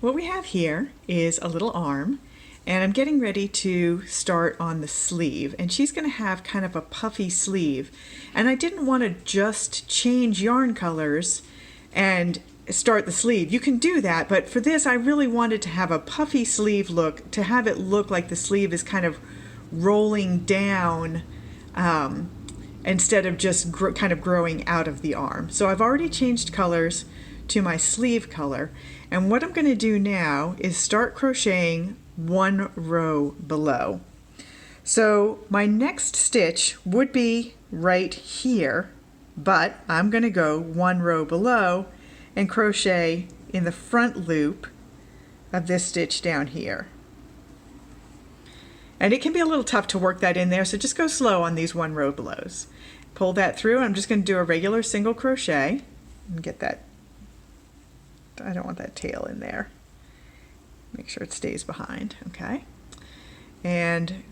What we have here is a little arm, and I'm getting ready to start on the sleeve, and she's going to have kind of a puffy sleeve, and I didn't want to just change yarn colors and start the sleeve. You can do that, but for this I really wanted to have a puffy sleeve look, to have it look like the sleeve is kind of rolling down instead of just kind of growing out of the arm. So I've already changed colors to my sleeve color, and what I'm going to do now is start crocheting one row below. So my next stitch would be right here, but I'm going to go one row below and crochet in the front loop of this stitch down here. And it can be a little tough to work that in there, so just go slow on these one row belows. Pull that through. I'm just going to do a regular single crochet and get that. I don't want that tail in there. Make sure it stays behind, okay? And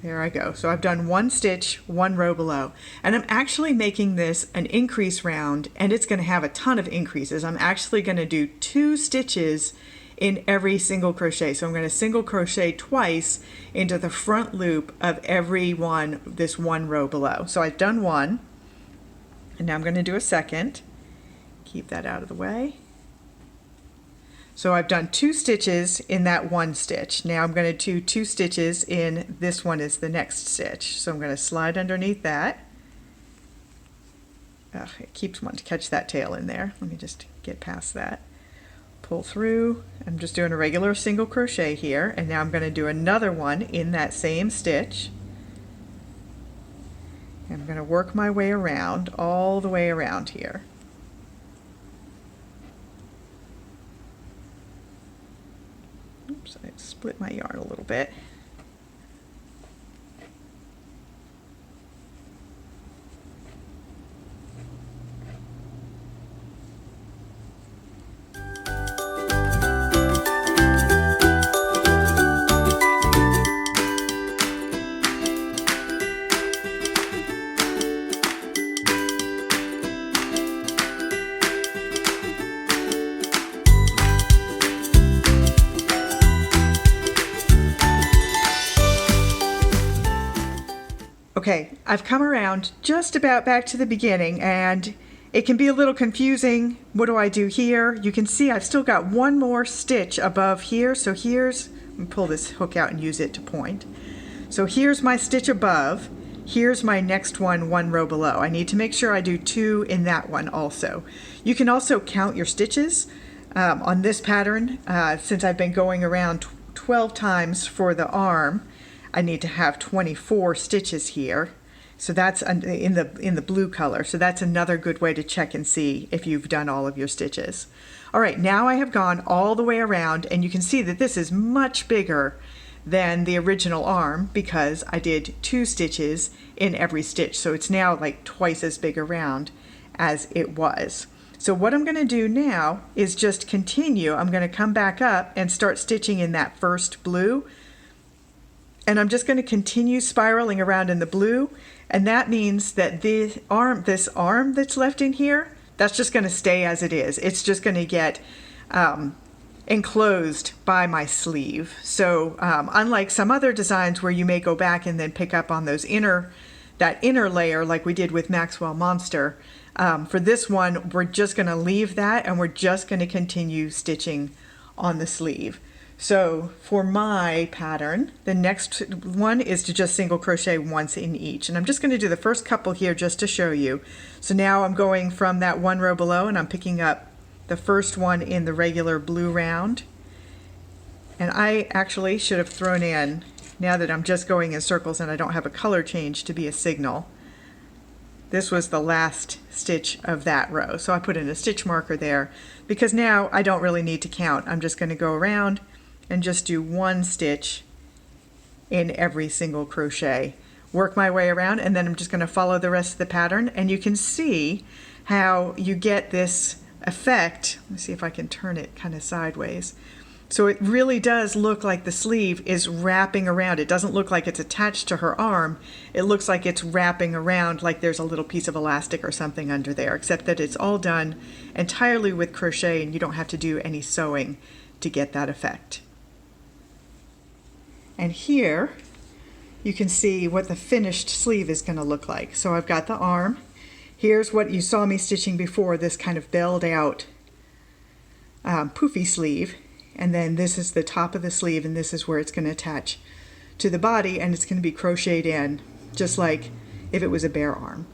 there I go. So I've done one stitch, one row below, and I'm actually making this an increase round, and it's going to have a ton of increases. I'm actually going to do 2 stitches in every single crochet. So I'm going to single crochet twice into the front loop of every one, this one row below. So I've done one, and now I'm going to do a second. Keep that out of the way. So I've done 2 stitches in that one stitch. Now I'm going to do 2 stitches in this one is the next stitch. So I'm going to slide underneath that. Ugh, it keeps wanting to catch that tail in there. Let me just get past that. Pull through. I'm just doing a regular single crochet here, and now I'm going to do another one in that same stitch. And I'm going to work my way around, all the way around here. Oops, I split my yarn a little bit. Okay, I've come around just about back to the beginning, and it can be a little confusing. What do I do here? You can see I've still got one more stitch above here. So here's, let me pull this hook out and use it to point. So here's my stitch above. Here's my next one, one row below. I need to make sure I do 2 in that one also. You can also count your stitches on this pattern. Since I've been going around 12 times for the arm, I need to have 24 stitches here. So that's in the blue color. So that's another good way to check and see if you've done all of your stitches. All right, now I have gone all the way around, and you can see that this is much bigger than the original arm because I did 2 stitches in every stitch. So it's now like twice as big around as it was. So what I'm going to do now is just continue. I'm going to come back up and start stitching in that first blue. And I'm just going to continue spiraling around in the blue, and that means that this arm that's left in here, that's just going to stay as it is. It's just going to get enclosed by my sleeve. So unlike some other designs where you may go back and then pick up on those that inner layer like we did with Maxwell Monster, for this one we're just going to leave that, and we're just going to continue stitching on the sleeve. So for my pattern, the next one is to just single crochet once in each. And I'm just going to do the first couple here just to show you. So now I'm going from that one row below, and I'm picking up the first one in the regular blue round. And I actually should have thrown in, now that I'm just going in circles and I don't have a color change to be a signal, this was the last stitch of that row. So I put in a stitch marker there because now I don't really need to count. I'm just going to go around and just do 1 stitch in every single crochet. Work my way around, and then I'm just going to follow the rest of the pattern, and you can see how you get this effect. Let me see if I can turn it kind of sideways. So it really does look like the sleeve is wrapping around. It doesn't look like it's attached to her arm. It looks like it's wrapping around like there's a little piece of elastic or something under there, except that it's all done entirely with crochet, and you don't have to do any sewing to get that effect. And here you can see what the finished sleeve is going to look like. So I've got the arm. Here's what you saw me stitching before, this kind of belled out poofy sleeve. And then this is the top of the sleeve, and this is where it's going to attach to the body, and it's going to be crocheted in just like if it was a bare arm.